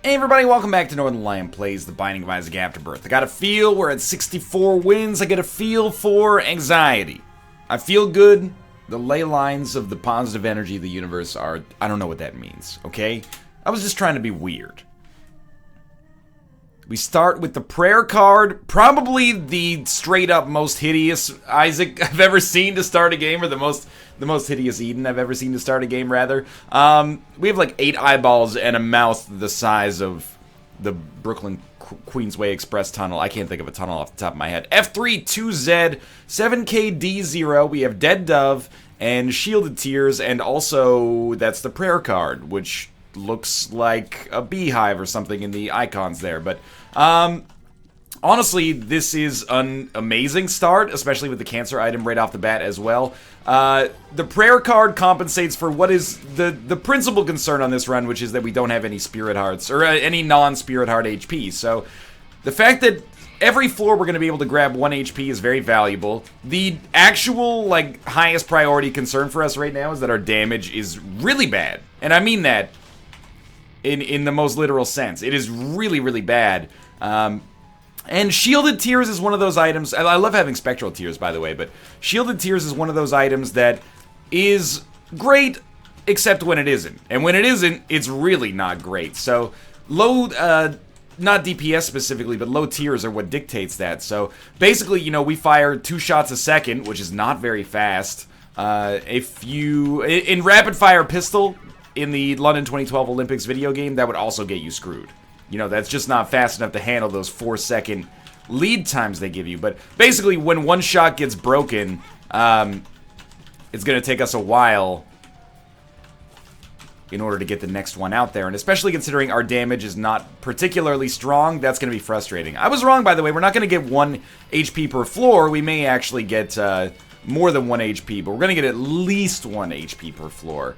Hey everybody, welcome back to Northern Lion Plays The Binding of Isaac Afterbirth. I got a feel, we're at 64 wins, I get a feel for anxiety. I feel good, the ley lines of the positive energy of the universe are, I don't know what that means, okay? I was just trying to be weird. We start with the prayer card, probably the straight up most hideous Isaac I've ever seen to start a game, or the most hideous Eden I've ever seen to start a game, rather. We have like 8 eyeballs and a mouth the size of the Brooklyn Queensway Express tunnel. I can't think of a tunnel off the top of my head. F3, 2Z, 7KD0, we have Dead Dove, and Shielded Tears, and also that's the prayer card, which looks like a beehive or something in the icons there, but honestly, this is an amazing start, especially with the cancer item right off the bat as well. The prayer card compensates for what is the principal concern on this run, which is that we don't have any spirit hearts, or any non-spirit heart HP, so the fact that every floor we're going to be able to grab 1 HP is very valuable. The actual, like, highest priority concern for us right now is that our damage is really bad, and I mean that in the most literal sense. It is really, really bad. And Shielded Tears is one of those items. I love having Spectral Tears, by the way, but Shielded Tears is one of those items that is great, except when it isn't. And when it isn't, it's really not great. So, low, not DPS specifically, but low tiers are what dictates that. So, basically, you know, we fire 2 shots a second, which is not very fast. If you... In Rapid Fire Pistol, in the London 2012 Olympics video game, that would also get you screwed. You know, that's just not fast enough to handle those 4-second lead times they give you. But basically, when one shot gets broken, it's going to take us a while in order to get the next one out there. And especially considering our damage is not particularly strong, that's going to be frustrating. I was wrong, by the way. We're not going to get 1 HP per floor. We may actually get more than 1 HP, but we're going to get at least 1 HP per floor.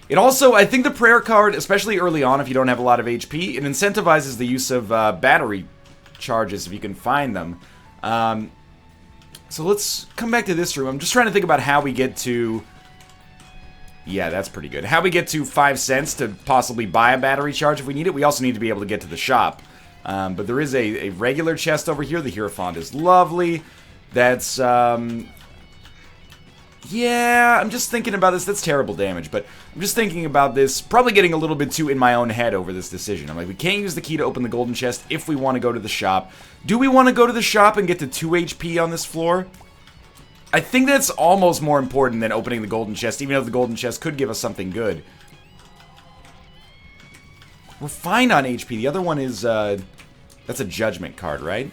It also, I think the prayer card, especially early on if you don't have a lot of HP, it incentivizes the use of battery charges if you can find them. So let's come back to this room. I'm just trying to think about how we get to... Yeah, that's pretty good. How we get to 5 cents to possibly buy a battery charge if we need it. We also need to be able to get to the shop. But there is a regular chest over here. The Hierophant is lovely. That's... Yeah, I'm just thinking about this. That's terrible damage, but I'm just thinking about this. Probably getting a little bit too in my own head over this decision. I'm like, we can't use the key to open the golden chest if we want to go to the shop. Do we want to go to the shop and get to 2 HP on this floor? I think that's almost more important than opening the golden chest, even though the golden chest could give us something good. We're fine on HP. The other one is, that's a judgment card, right?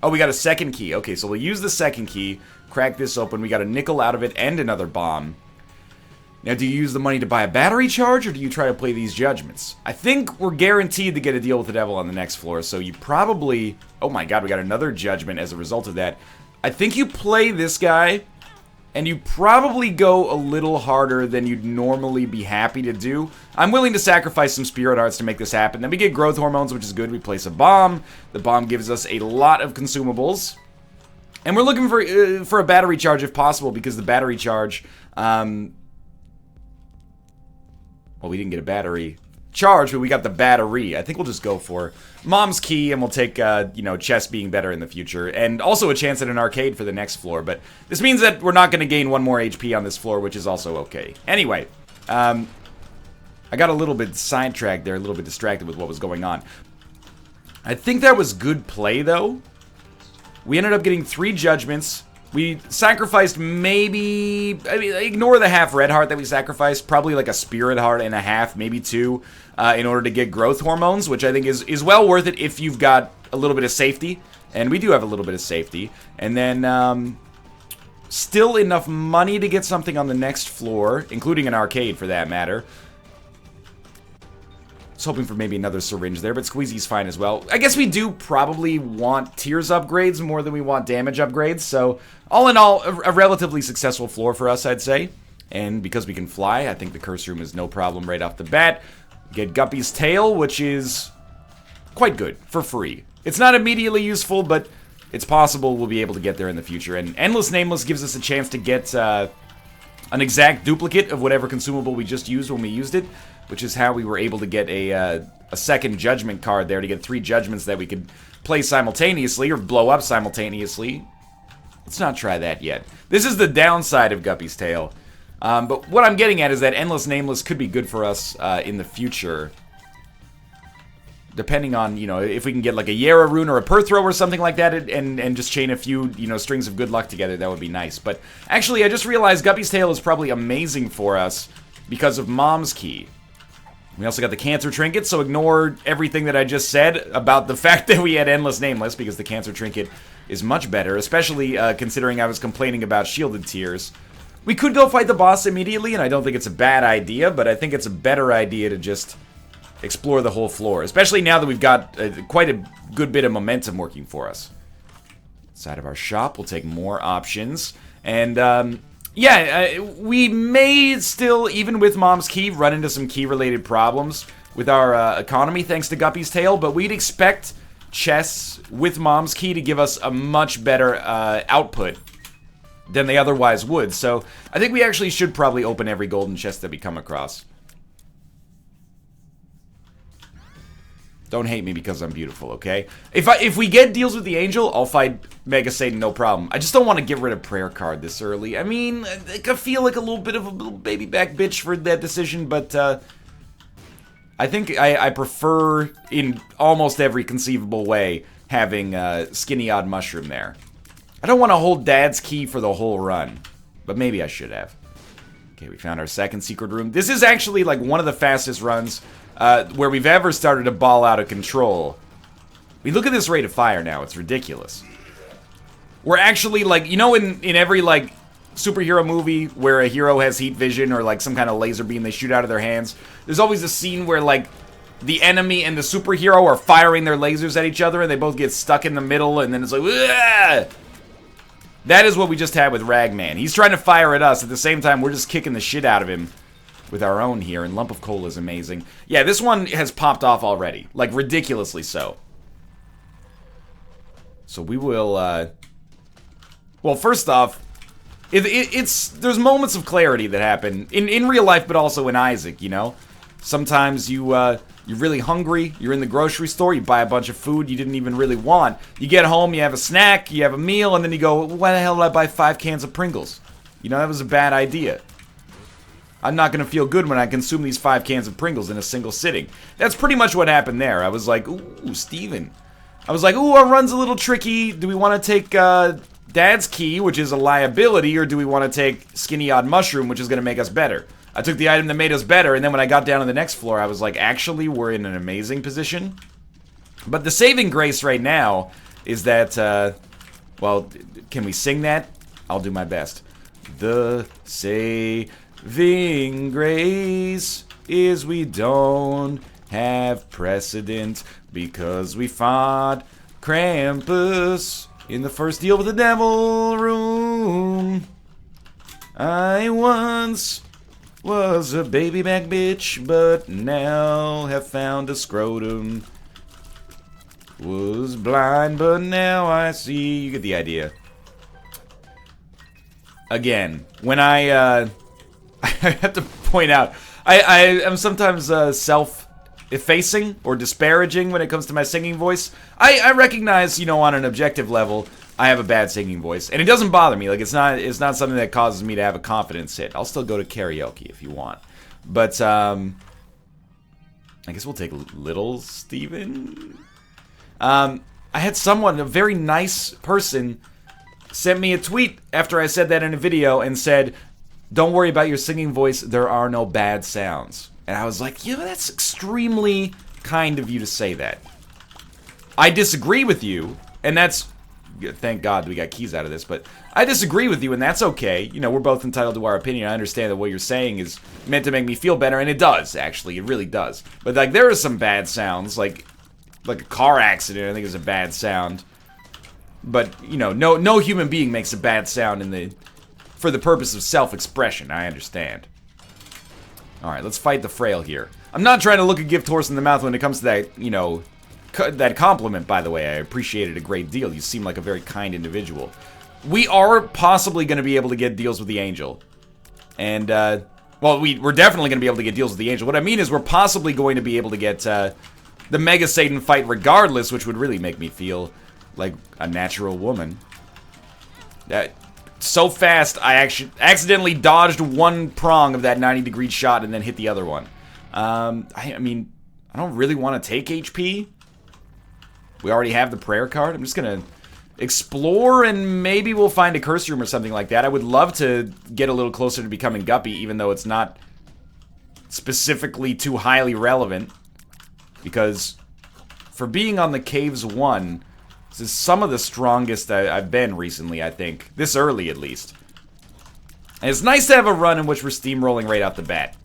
Oh, we got a second key. Okay, so we'll use the second key, crack this open. We got a nickel out of it and another bomb. Now, do you use the money to buy a battery charge, or do you try to play these judgments? I think we're guaranteed to get a deal with the devil on the next floor, so you probably... Oh my god, we got another judgment as a result of that. I think you play this guy, and you probably go a little harder than you'd normally be happy to do. I'm willing to sacrifice some spirit hearts to make this happen. Then we get growth hormones, which is good. We place a bomb. The bomb gives us a lot of consumables. And we're looking for a battery charge if possible, because the battery charge... Well, we didn't get a battery charge, but we got the battery. I think we'll just go for Mom's Key, and we'll take, you know, chess being better in the future. And also a chance at an arcade for the next floor. But this means that we're not going to gain 1 more HP on this floor, which is also okay. Anyway, I got a little bit sidetracked there, a little bit distracted with what was going on. I think that was good play, though. We ended up getting 3 judgments. We sacrificed maybe... I mean, ignore the half red heart that we sacrificed. Probably like a spirit heart and a half, maybe 2, in order to get growth hormones, which I think is well worth it if you've got a little bit of safety. And we do have a little bit of safety. And then, still enough money to get something on the next floor, including an arcade for that matter. I was hoping for maybe another syringe there, but Squeezy's fine as well. I guess we do probably want tears upgrades more than we want damage upgrades, so all in all, a relatively successful floor for us, I'd say. And because we can fly, I think the curse room is no problem right off the bat. Get Guppy's tail, which is quite good, for free. It's not immediately useful, but it's possible we'll be able to get there in the future. And Endless Nameless gives us a chance to get an exact duplicate of whatever consumable we just used when we used it, which is how we were able to get a a second judgment card there to get 3 judgments that we could play simultaneously or blow up simultaneously. Let's not try that yet. This is the downside of Guppy's Tale. But what I'm getting at is that Endless Nameless could be good for us in the future. Depending on, you know, if we can get like a Yara rune or a Perthrow or something like that and just chain a few, you know, strings of good luck together, that would be nice. But actually, I just realized Guppy's Tale is probably amazing for us because of Mom's Key. We also got the Cancer Trinket, so ignore everything that I just said about the fact that we had Endless Nameless, because the Cancer Trinket is much better, especially considering I was complaining about Shielded Tears. We could go fight the boss immediately, and I don't think it's a bad idea, but I think it's a better idea to just explore the whole floor, especially now that we've got quite a good bit of momentum working for us. Inside of our shop, we'll take more options, and yeah, we may still, even with Mom's Key, run into some key-related problems with our economy thanks to Guppy's Tale, but we'd expect chests with Mom's Key to give us a much better output than they otherwise would, so I think we actually should probably open every golden chest that we come across. Don't hate me because I'm beautiful, okay? If we get deals with the Angel, I'll fight Mega Satan, no problem. I just don't want to get rid of Prayer Card this early. I mean, I feel like a little bit of a little baby back bitch for that decision, but I think I prefer, in almost every conceivable way, having Skinny Odd Mushroom there. I don't want to hold Dad's Key for the whole run, but maybe I should have. Okay, we found our second secret room. This is actually like one of the fastest runs where we've ever started to ball out of control. We look at this rate of fire now, it's ridiculous. We're actually like, you know, in every like superhero movie where a hero has heat vision or like some kind of laser beam they shoot out of their hands, there's always a scene where like the enemy and the superhero are firing their lasers at each other and they both get stuck in the middle and then it's like, "Ugh!" That is what we just had with Ragman. He's trying to fire at us, at the same time we're just kicking the shit out of him with our own here, and Lump of Coal is amazing. Yeah, this one has popped off already, like ridiculously so. So we will, well, first off, there's moments of clarity that happen in real life, but also in Isaac, you know? Sometimes you're really hungry, you're in the grocery store, you buy a bunch of food you didn't even really want. You get home, you have a snack, you have a meal, and then you go, why the hell did I buy 5 cans of Pringles? You know, that was a bad idea. I'm not going to feel good when I consume these 5 cans of Pringles in a single sitting. That's pretty much what happened there. I was like, ooh, Steven. I was like, ooh, our run's a little tricky. Do we want to take Dad's Key, which is a liability, or do we want to take Skinny Odd Mushroom, which is going to make us better? I took the item that made us better, and then when I got down to the next floor, I was like, actually, we're in an amazing position. But the saving grace right now is that, well, can we sing that? I'll do my best. The saving grace is we don't have precedent because we fought Krampus in the first deal with the devil room. I once was a baby back bitch, but now have found a scrotum. Was blind, but now I see. You get the idea. Again, when I have to point out, I am sometimes self-effacing or disparaging when it comes to my singing voice. I recognize, you know, on an objective level, I have a bad singing voice, and it doesn't bother me. Like, it's not something that causes me to have a confidence hit. I'll still go to karaoke if you want. But, I guess we'll take Little Steven. I had someone, a very nice person, sent me a tweet after I said that in a video and said, don't worry about your singing voice, there are no bad sounds. And I was like, yeah, that's extremely kind of you to say that. I disagree with you, and that's, thank God we got keys out of this, but I disagree with you, and that's okay. You know, we're both entitled to our opinion. I understand that what you're saying is meant to make me feel better, and it does, actually. It really does. But, like, there are some bad sounds, like a car accident, I think is a bad sound. But, you know, no human being makes a bad sound for the purpose of self-expression. I understand. Alright, let's fight the Frail here. I'm not trying to look a gift horse in the mouth when it comes to that, you know, that compliment, by the way. I appreciate it a great deal. You seem like a very kind individual. We are possibly going to be able to get deals with the Angel. And, well, we're definitely going to be able to get deals with the Angel. What I mean is we're possibly going to be able to get the Mega Satan fight regardless, which would really make me feel like a natural woman. So fast, I actually accidentally dodged one prong of that 90-degree shot and then hit the other one. I mean, I don't really want to take HP. We already have the prayer card. I'm just gonna explore and maybe we'll find a curse room or something like that. I would love to get a little closer to becoming Guppy, even though it's not specifically too highly relevant. Because for being on the Caves 1, this is some of the strongest I've been recently, I think. This early, at least. And it's nice to have a run in which we're steamrolling right out the bat.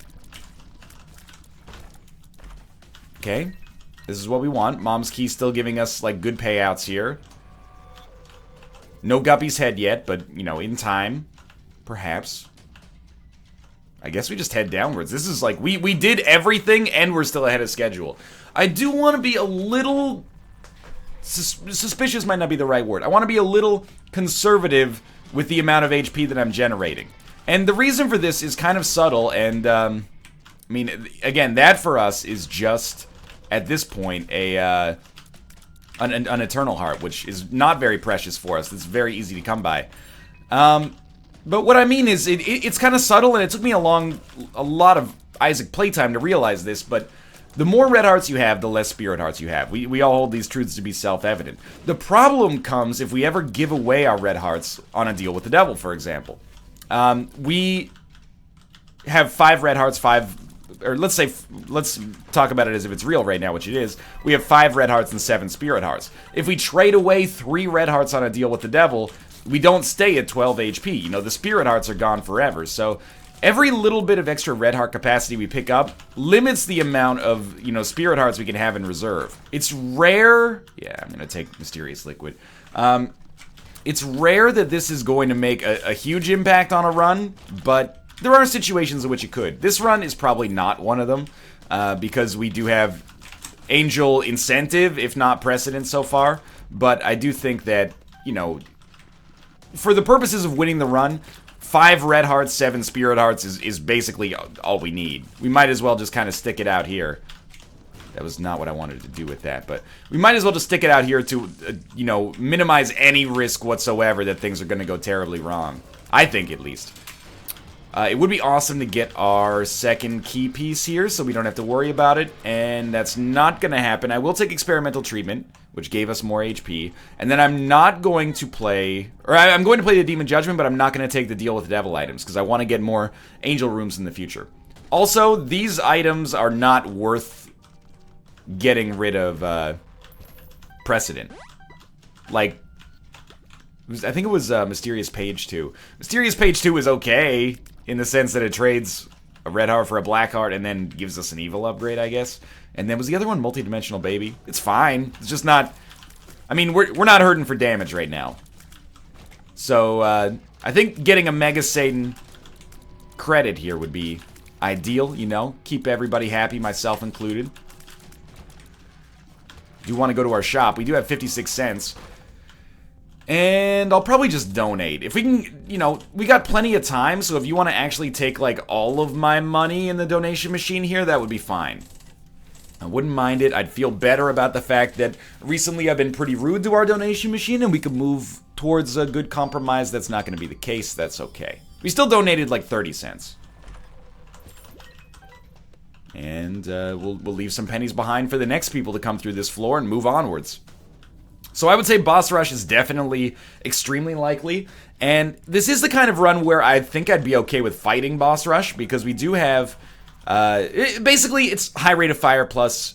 Okay. This is what we want. Mom's Key still giving us, like, good payouts here. No Guppy's head yet, but, you know, in time. Perhaps. I guess we just head downwards. This is like, we did everything and we're still ahead of schedule. I do want to be a little... suspicious might not be the right word. I want to be a little conservative with the amount of HP that I'm generating. And the reason for this is kind of subtle, and, I mean, again, that for us is just, at this point, an Eternal Heart, which is not very precious for us. It's very easy to come by. But what I mean is, it's kind of subtle, and it took me a lot of Isaac playtime to realize this, but the more red hearts you have, the less spirit hearts you have. We all hold these truths to be self-evident. The problem comes if we ever give away our red hearts on a deal with the devil, for example. We have 5 red hearts, or let's talk about it as if it's real right now, which it is. We have 5 red hearts and 7 spirit hearts. If we trade away 3 red hearts on a deal with the devil, we don't stay at 12 HP. You know, the spirit hearts are gone forever. So every little bit of extra red heart capacity we pick up limits the amount of, you know, spirit hearts we can have in reserve. It's rare. Yeah, I'm going to take Mysterious Liquid. It's rare that this is going to make a huge impact on a run, but there are situations in which it could. This run is probably not one of them, because we do have Angel incentive, if not precedent so far. But I do think that, you know, for the purposes of winning the run, 5 red hearts, 7 spirit hearts is basically all we need. We might as well just kind of stick it out here. That was not what I wanted to do with that, but we might as well just stick it out here to, you know, minimize any risk whatsoever that things are going to go terribly wrong. I think, at least. It would be awesome to get our second key piece here, so we don't have to worry about it, and that's not going to happen. I will take Experimental Treatment, which gave us more HP, and then I'm not going to play... Or I'm going to play the Demon Judgment, but I'm not going to take the Deal with the Devil items, because I want to get more Angel Rooms in the future. Also, these items are not worth getting rid of precedent. Like, I think it was Mysterious Page 2. Mysterious Page 2 is okay, in the sense that it trades a red heart for a black heart and then gives us an evil upgrade, I guess. And then was the other one Multidimensional Baby? It's fine. It's just not... I mean, we're not hurting for damage right now. So, I think getting a Mega Satan credit here would be ideal, you know? Keep everybody happy, myself included. Do want to go to our shop. We do have 56 cents. And I'll probably just donate. If we can, you know, we got plenty of time, so if you want to actually take, like, all of my money in the donation machine here, that would be fine. I wouldn't mind it. I'd feel better about the fact that recently I've been pretty rude to our donation machine, and we could move towards a good compromise. That's not going to be the case. That's okay. We still donated, like, 30 cents. And we'll leave some pennies behind for the next people to come through this floor and move onwards. So I would say Boss Rush is definitely extremely likely, and this is the kind of run where I think I'd be okay with fighting Boss Rush, because we do have, basically it's high rate of fire plus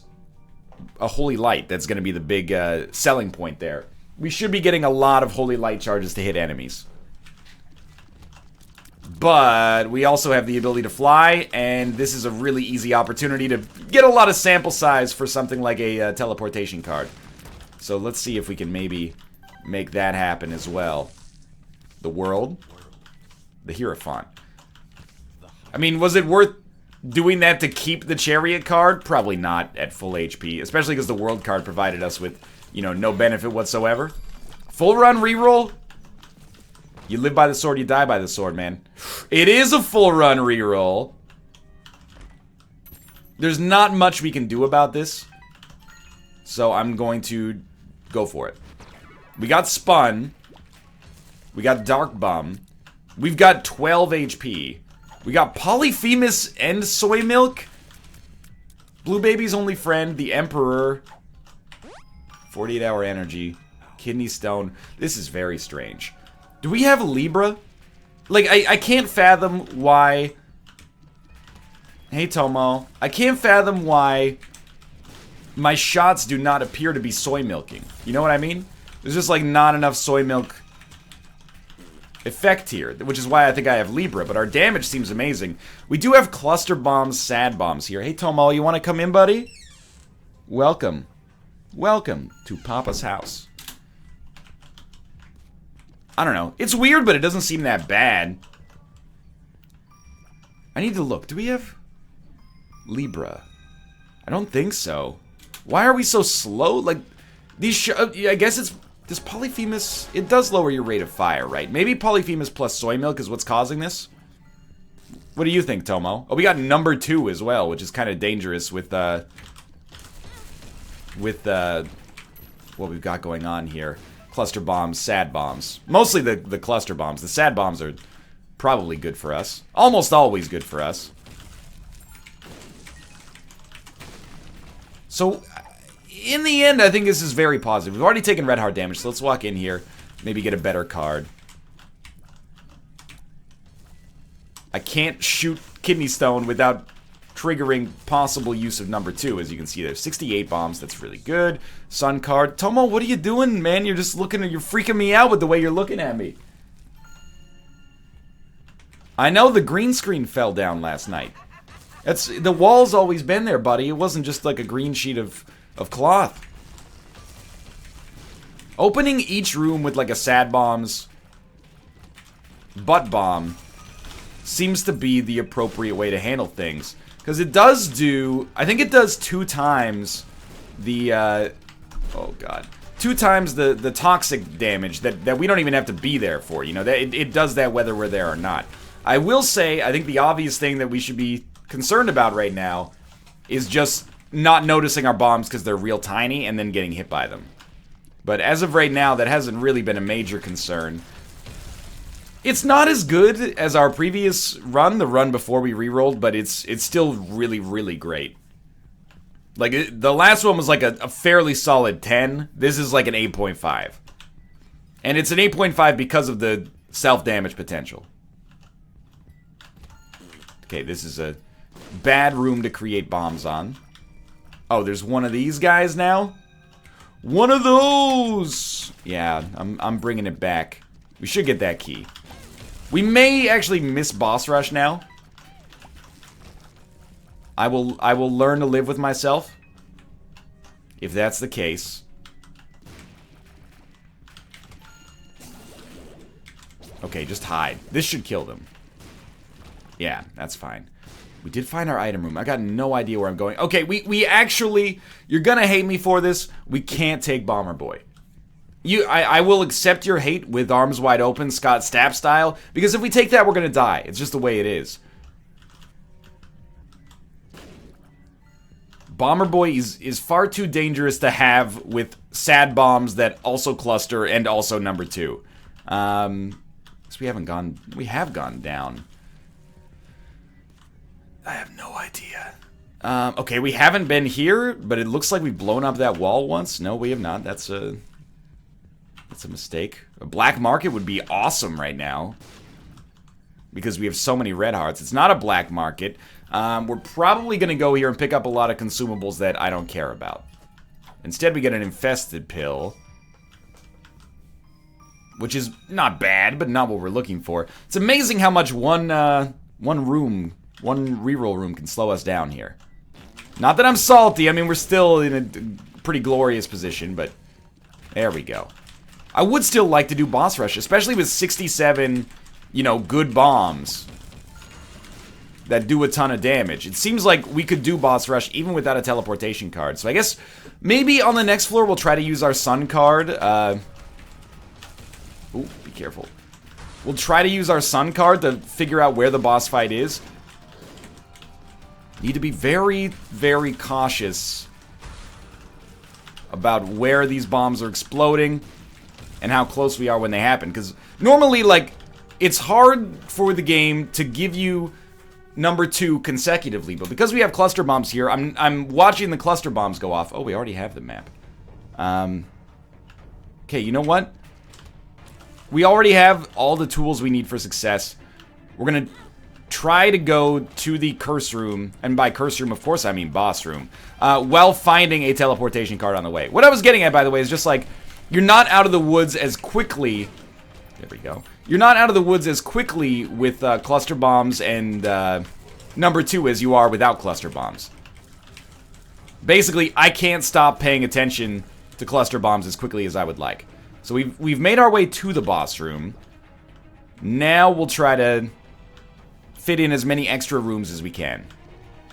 a Holy Light. That's going to be the big selling point there. We should be getting a lot of Holy Light charges to hit enemies. But we also have the ability to fly, and this is a really easy opportunity to get a lot of sample size for something like a teleportation card. So let's see if we can maybe make that happen as well. The World. The Hierophant. I mean, was it worth doing that to keep the Chariot card? Probably not at full HP. Especially because the World card provided us with, you know, no benefit whatsoever. Full run reroll? You live by the sword, you die by the sword, man. It is a full run reroll. There's not much we can do about this. So I'm going to go for it. We got Spun. We got Dark Bum. We've got 12 HP. We got Polyphemus and Soy Milk. Blue Baby's only friend, the Emperor. 48-hour energy. Kidney Stone. This is very strange. Do we have Libra? Like, I can't fathom why... Hey, Tomo. I can't fathom why my shots do not appear to be soy milking. You know what I mean? There's just, like, not enough soy milk effect here, which is why I think I have Libra, but our damage seems amazing. We do have Cluster Bombs, Sad Bombs here. Hey, Tomo, you want to come in, buddy? Welcome. Welcome to Papa's house. I don't know. It's weird, but it doesn't seem that bad. I need to look. Do we have Libra? I don't think so. Why are we so slow? Like, these I guess it's... Does Polyphemus... It does lower your rate of fire, right? Maybe Polyphemus plus soy milk is what's causing this? What do you think, Tomo? Oh, we got number 2 as well, which is kind of dangerous with what we've got going on here. Cluster bombs, sad bombs. Mostly the cluster bombs. The sad bombs are probably good for us. Almost always good for us. So... In the end, I think this is very positive. We've already taken red heart damage, so let's walk in here. Maybe get a better card. I can't shoot Kidney Stone without triggering possible use of number 2, as you can see there. 68 bombs, that's really good. Sun card. Tomo, what are you doing, man? You're just looking, you're freaking me out with the way you're looking at me. I know the green screen fell down last night. The wall's always been there, buddy. It wasn't just like a green sheet of cloth. Opening each room with like a sad bombs butt bomb seems to be the appropriate way to handle things. Because it does do, I think it does 2 times the, oh god. 2 times the toxic damage that we don't even have to be there for, you know. It does that whether we're there or not. I will say, I think the obvious thing that we should be concerned about right now is just not noticing our bombs because they're real tiny and then getting hit by them. But as of right now, that hasn't really been a major concern. It's not as good as our previous run, the run before we rerolled, but it's still really, really great. Like, the last one was like a fairly solid 10. This is like an 8.5. And it's an 8.5 because of the self-damage potential. Okay, this is a bad room to create bombs on. Oh, there's one of these guys now? One of those! Yeah, I'm bringing it back. We should get that key. We may actually miss boss rush now. I will learn to live with myself. If that's the case. Okay, just hide. This should kill them. Yeah, that's fine. We did find our item room. I got no idea where I'm going. Okay, we actually... You're gonna hate me for this. We can't take Bomber Boy. I will accept your hate with arms wide open, Scott Stapp style, because if we take that, we're gonna die. It's just the way it is. Bomber Boy is far too dangerous to have with sad bombs that also cluster and also number 2. So we have gone down. I have no idea. Okay, we haven't been here, but it looks like we've blown up that wall once. No, we have not. That's a mistake. A black market would be awesome right now. Because we have so many red hearts. It's not a black market. We're probably going to go here and pick up a lot of consumables that I don't care about. Instead, we get an infested pill. Which is not bad, but not what we're looking for. It's amazing how much one reroll room can slow us down here. Not that I'm salty, I mean, we're still in a pretty glorious position, but there we go. I would still like to do boss rush, especially with 67, you know, good bombs that do a ton of damage. It seems like we could do boss rush even without a teleportation card. So I guess maybe on the next floor we'll try to use our sun card. Ooh, be careful. We'll try to use our sun card to figure out where the boss fight is. Need to be very, very cautious about where these bombs are exploding and how close we are when they happen. Because normally, like, it's hard for the game to give you number 2 consecutively, but because we have cluster bombs here, I'm watching the cluster bombs go off. Oh, we already have the map. Okay, you know what? We already have all the tools we need for success. We're gonna try to go to the curse room, and by curse room, of course, I mean boss room, while finding a teleportation card on the way. What I was getting at, by the way, is just like, you're not out of the woods as quickly. There we go. You're not out of the woods as quickly with cluster bombs and number 2 as you are without cluster bombs. Basically, I can't stop paying attention to cluster bombs as quickly as I would like. So we've made our way to the boss room. Now we'll try to fit in as many extra rooms as we can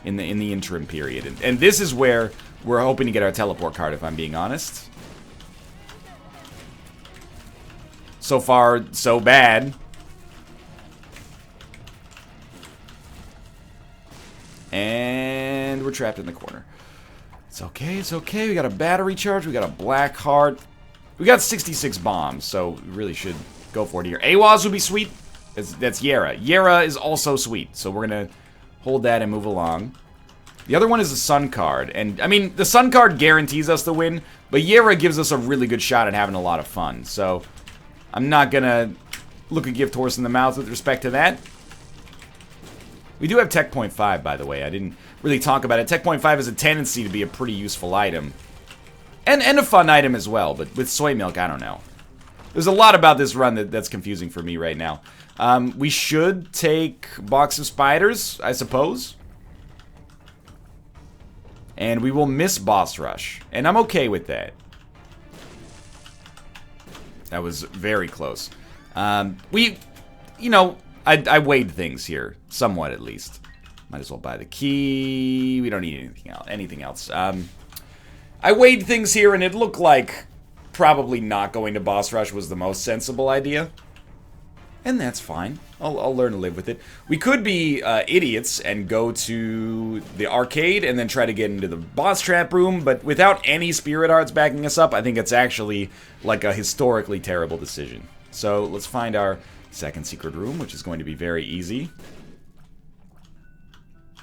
in the interim period. And this is where we're hoping to get our teleport card, if I'm being honest. So far, so bad. And we're trapped in the corner. It's okay, it's okay. We got a battery charge, we got a black heart. We got 66 bombs, so we really should go for it here. AWAS would be sweet. That's Yera. Yera is also sweet, so we're gonna hold that and move along. The other one is the Sun card, and I mean, the Sun card guarantees us the win, but Yera gives us a really good shot at having a lot of fun, so I'm not gonna look a gift horse in the mouth with respect to that. We do have Tech Point 5, by the way. I didn't really talk about it. Tech Point 5 has a tendency to be a pretty useful item. And a fun item as well, but with soy milk, I don't know. There's a lot about this run that's confusing for me right now. We should take Box of Spiders, I suppose. And we will miss Boss Rush. And I'm okay with that. That was very close. You know, I weighed things here. Somewhat, at least. Might as well buy the key. We don't need anything else. I weighed things here, and it looked like probably not going to Boss Rush was the most sensible idea. And that's fine. I'll learn to live with it. We could be idiots and go to the arcade and then try to get into the boss trap room, but without any spirit hearts backing us up, I think it's actually like a historically terrible decision. So let's find our second secret room, which is going to be very easy.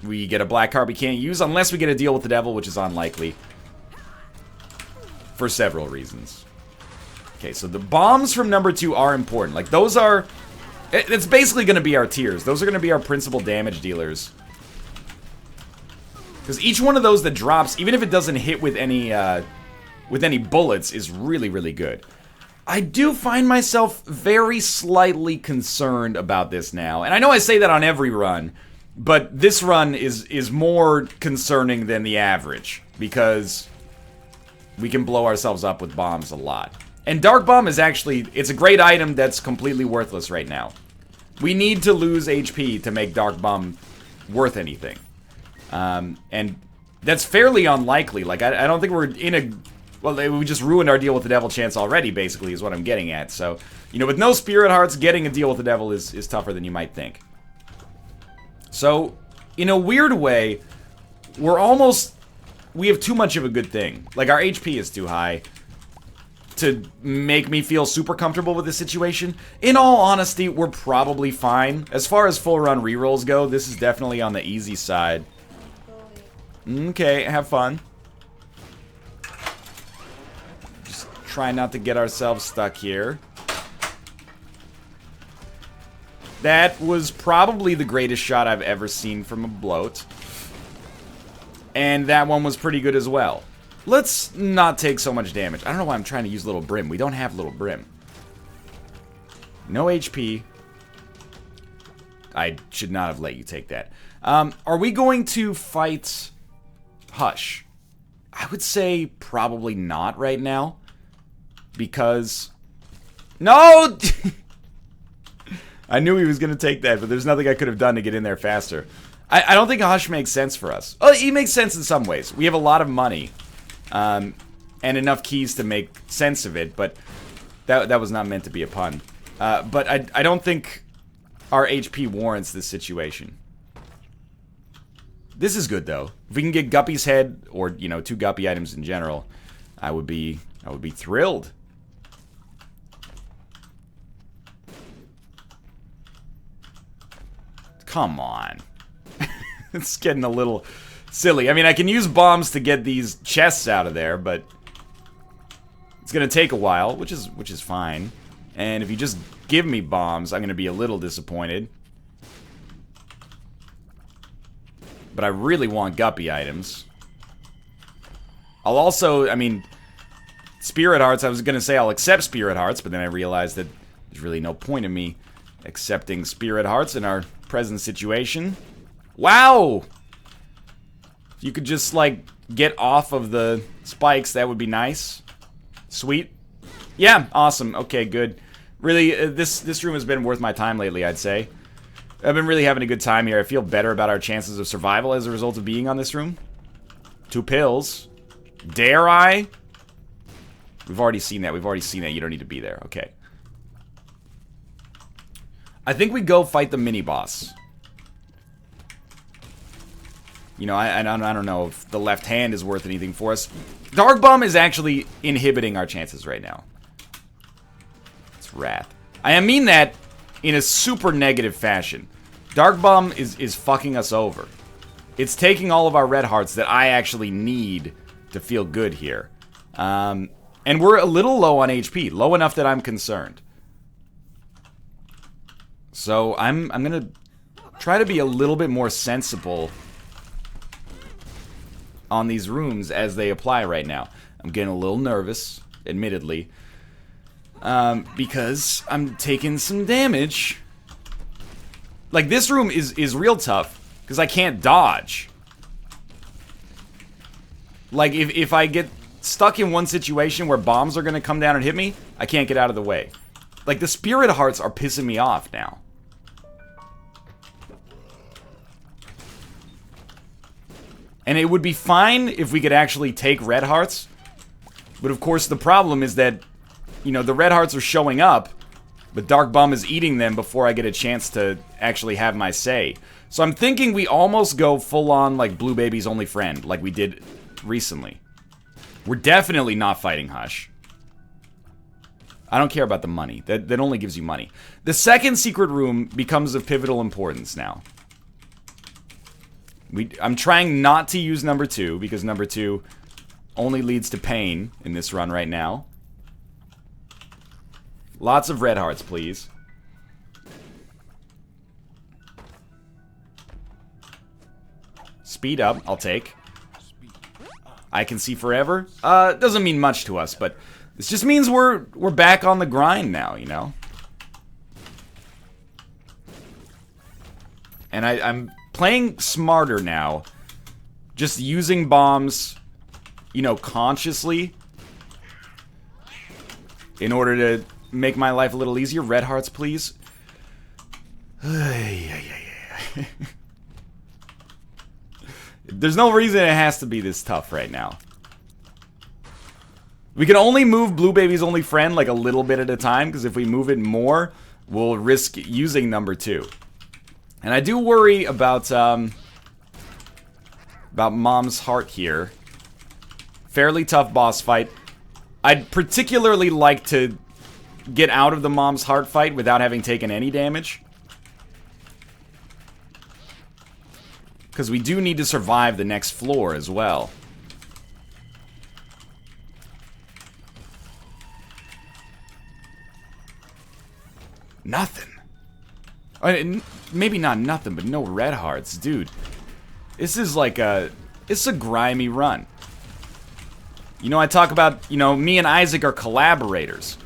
We get a black card we can't use unless we get a deal with the devil, which is unlikely. For several reasons. Okay, so the bombs from number 2 are important. Like, those are... It's basically going to be our tiers. Those are going to be our principal damage dealers. Because each one of those that drops, even if it doesn't hit with any bullets, is really, really good. I do find myself very slightly concerned about this now. And I know I say that on every run, but this run is more concerning than the average. Because we can blow ourselves up with bombs a lot. And Dark Bomb is actually, it's a great item that's completely worthless right now. We need to lose HP to make Dark Bomb worth anything. And that's fairly unlikely. Like, I don't think we're in a... Well, we just ruined our deal with the devil chance already, basically, is what I'm getting at. So, you know, with no Spirit Hearts, getting a deal with the devil is tougher than you might think. So, in a weird way, we're almost... We have too much of a good thing. Like, our HP is too high to make me feel super comfortable with this situation. In all honesty, we're probably fine. As far as full run rerolls go, this is definitely on the easy side. Okay, have fun. Just try not to get ourselves stuck here. That was probably the greatest shot I've ever seen from a bloat. And that one was pretty good as well. Let's not take so much damage. I don't know why I'm trying to use Little Brim. We don't have Little Brim. No HP. I should not have let you take that. Are we going to fight Hush? I would say probably not right now. Because... No! I knew he was going to take that, but there's nothing I could have done to get in there faster. I don't think Hush makes sense for us. Oh, he makes sense in some ways. We have a lot of money. And enough keys to make sense of it, but that was not meant to be a pun. But I don't think our HP warrants this situation. This is good, though. If we can get Guppy's head, or, you know, 2 Guppy items in general, I would be thrilled. Come on. It's getting a little silly. I mean, I can use bombs to get these chests out of there, but it's gonna take a while, which is fine. And if you just give me bombs, I'm gonna be a little disappointed. But I really want guppy items. I'll also, I mean, Spirit Hearts, I was gonna say I'll accept Spirit Hearts, but then I realized that there's really no point in me accepting Spirit Hearts in our present situation. Wow! If you could just, like, get off of the spikes, that would be nice. Sweet. Yeah, awesome. Okay, good. Really, this room has been worth my time lately, I'd say. I've been really having a good time here. I feel better about our chances of survival as a result of being on this room. 2 pills. Dare I? We've already seen that. We've already seen that. You don't need to be there. Okay. I think we go fight the mini-boss. You know, I don't know if the left hand is worth anything for us. Dark Bomb is actually inhibiting our chances right now. It's wrath. I mean that in a super negative fashion. Dark Bomb is fucking us over. It's taking all of our red hearts that I actually need to feel good here. And we're a little low on HP. Low enough that I'm concerned. So I'm gonna try to be a little bit more sensible on these rooms as they apply right now. I'm getting a little nervous, admittedly, because I'm taking some damage. Like, this room is real tough, because I can't dodge. Like, if I get stuck in one situation where bombs are going to come down and hit me, I can't get out of the way. Like, the Spirit Hearts are pissing me off now. And it would be fine if we could actually take red hearts. But of course the problem is that, you know, the red hearts are showing up, but Dark Bomb is eating them before I get a chance to actually have my say. So I'm thinking we almost go full on like Blue Baby's only friend, like we did recently. We're definitely not fighting Hush. I don't care about the money. That only gives you money. The second secret room becomes of pivotal importance now. I'm trying not to use number 2, because number 2 only leads to pain in this run right now. Lots of red hearts, please. Speed up, I'll take. I can see forever. Doesn't mean much to us, but this just means we're back on the grind now, you know? And I'm playing smarter now. Just using bombs, you know, consciously. In order to make my life a little easier. Red hearts, please. There's no reason it has to be this tough right now. We can only move Blue Baby's only friend like a little bit at a time, because if we move it more, we'll risk using number 2. And I do worry about Mom's heart here. Fairly tough boss fight. I'd particularly like to get out of the Mom's heart fight without having taken any damage. Because we do need to survive the next floor as well. Nothing. Maybe not nothing, but no red hearts. Dude, this is like it's a grimy run. You know, I talk about, you know, me and Isaac are collaborators.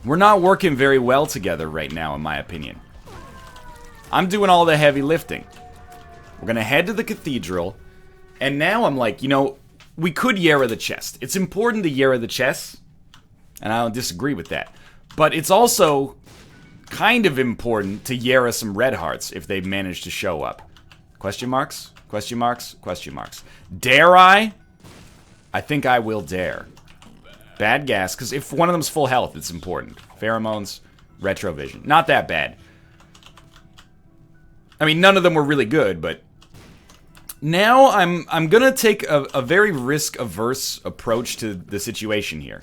We're not working very well together right now, in my opinion. I'm doing all the heavy lifting. We're gonna head to the Cathedral, and now I'm like, you know, we could Yera the chest. It's important to Yera the chest, and I don't disagree with that. But it's also kind of important to Yera some red hearts if they manage to show up. Question marks? Question marks? Question marks. Dare I? I think I will dare. Bad gas, because if one of them's full health, it's important. Pheromones, retrovision. Not that bad. I mean, none of them were really good, but Now I'm gonna take a very risk-averse approach to the situation here.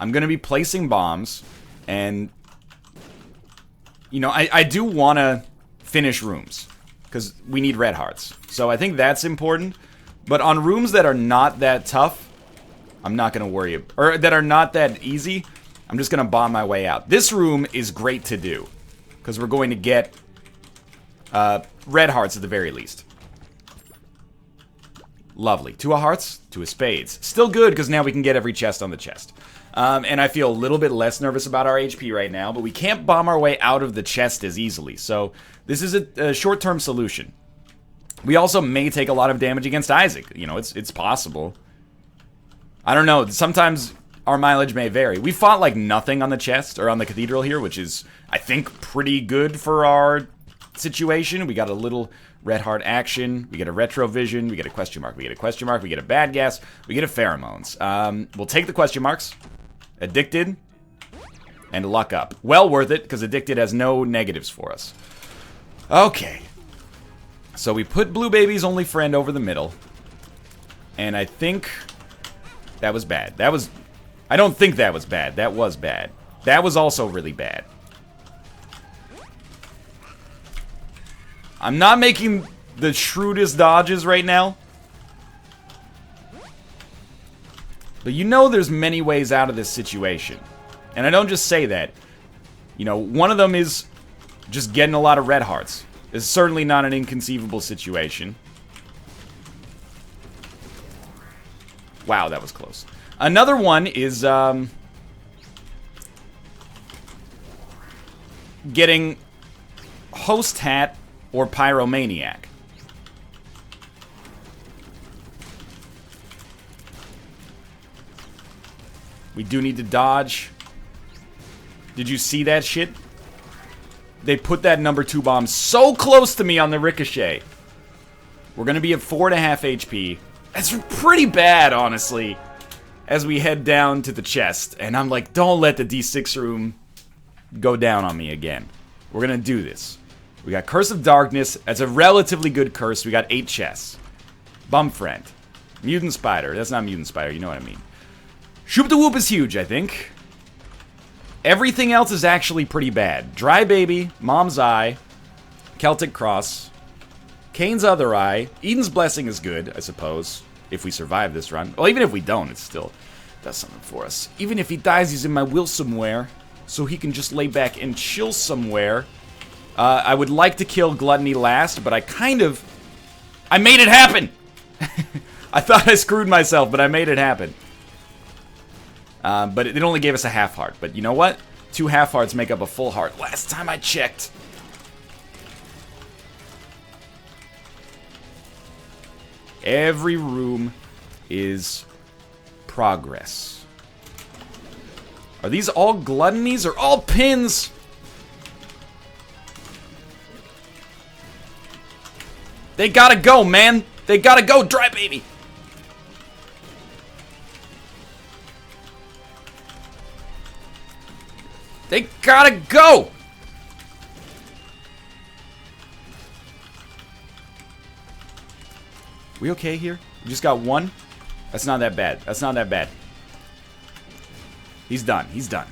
I'm gonna be placing bombs, and you know, I do want to finish rooms because we need red hearts. So I think that's important. But on rooms that are not that tough, I'm not gonna worry, or that are not that easy, I'm just gonna bomb my way out. This room is great to do because we're going to get red hearts at the very least. Lovely. 2 of hearts, 2 of spades. Still good because now we can get every chest on the chest. And I feel a little bit less nervous about our HP right now, but we can't bomb our way out of the chest as easily. So this is a short-term solution. We also may take a lot of damage against Isaac. You know, it's possible. I don't know. Sometimes our mileage may vary. We fought like nothing on the chest or on the Cathedral here, which is, I think, pretty good for our situation. We got a little red heart action, we get a retrovision, we get a question mark, we get a question mark, we get a bad gas, we get a pheromones. We'll take the question marks. Addicted and luck up. Well worth it, because addicted has no negatives for us. Okay. So we put Blue Baby's only friend over the middle. And I think that was bad. I don't think that was bad. That was bad. That was also really bad. I'm not making the shrewdest dodges right now. But you know there's many ways out of this situation. And I don't just say that. You know, one of them is just getting a lot of red hearts. It's certainly not an inconceivable situation. Wow, that was close. Another one is getting host hat or pyromaniac. We do need to dodge. Did you see that shit? They put that number 2 bomb so close to me on the ricochet. We're gonna be at 4.5 HP. That's pretty bad, honestly, as we head down to the chest. And I'm like, don't let the D6 room go down on me again. We're gonna do this. We got Curse of Darkness. That's a relatively good curse. We got 8 chests. Bum Friend. Mutant Spider. That's not Mutant Spider, you know what I mean. Shoop the Whoop is huge, I think. Everything else is actually pretty bad. Dry Baby, Mom's Eye, Celtic Cross, Kane's Other Eye. Eden's Blessing is good, I suppose, if we survive this run. Well, even if we don't, it still does something for us. Even if he dies, he's in my will somewhere, so he can just lay back and chill somewhere. I would like to kill Gluttony last, but I made it happen! I thought I screwed myself, but I made it happen. But it only gave us a half heart. But you know what? 2 half hearts make up a full heart. Last time I checked. Every room is progress. Are these all gluttonies or all pins? They gotta go, man. They gotta go, Dry Baby. They gotta go! We okay here? We just got 1? That's not that bad. That's not that bad. He's done. He's done.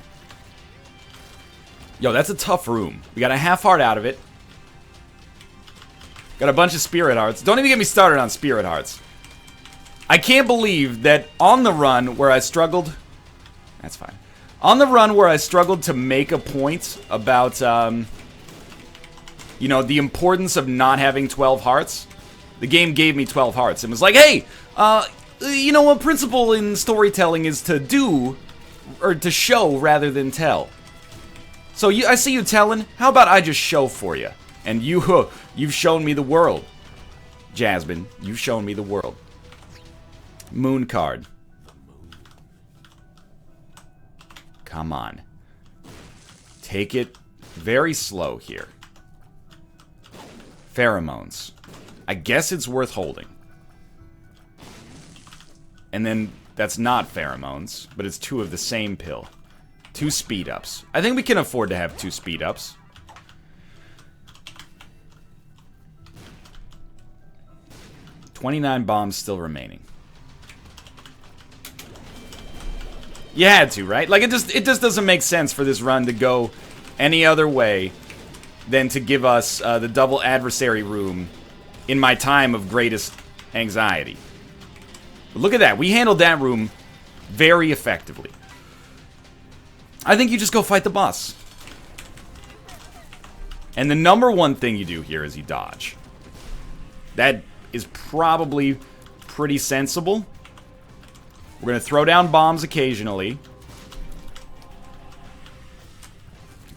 Yo, that's a tough room. We got a half heart out of it. Got a bunch of spirit hearts. Don't even get me started on spirit hearts. I can't believe that on the run where I struggled... That's fine. On the run where I struggled to make a point about, you know, the importance of not having 12 hearts, the game gave me 12 hearts and was like, hey, you know, a principle in storytelling is to do, or to show rather than tell. So I see you telling, how about I just show for you? And you've shown me the world. Jasmine, you've shown me the world. Moon card. Come on. Take it very slow here. Pheromones. I guess it's worth holding. And then that's not pheromones, but it's 2 of the same pill. 2 speed ups. I think we can afford to have 2 speed ups. 29 bombs still remaining. You had to, right? Like, it just doesn't make sense for this run to go any other way than to give us the double adversary room in my time of greatest anxiety. But look at that. We handled that room very effectively. I think you just go fight the boss. And the number one thing you do here is you dodge. That is probably pretty sensible. We're going to throw down bombs occasionally.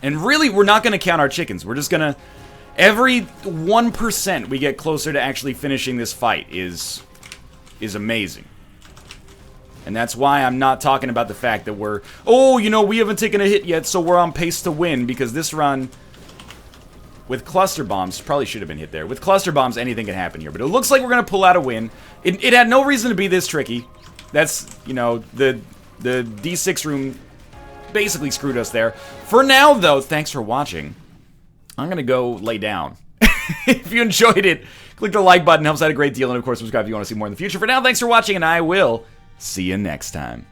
And really, we're not going to count our chickens. We're just going to... Every 1% we get closer to actually finishing this fight is amazing. And that's why I'm not talking about the fact that we're... Oh, you know, we haven't taken a hit yet, so we're on pace to win. Because this run... With cluster bombs, probably should have been hit there. With cluster bombs, anything can happen here. But it looks like we're going to pull out a win. It had no reason to be this tricky. That's, you know, the D6 room basically screwed us there. For now, though, thanks for watching. I'm going to go lay down. If you enjoyed it, click the like button. Helps out a great deal. And, of course, subscribe if you want to see more in the future. For now, thanks for watching, and I will see you next time.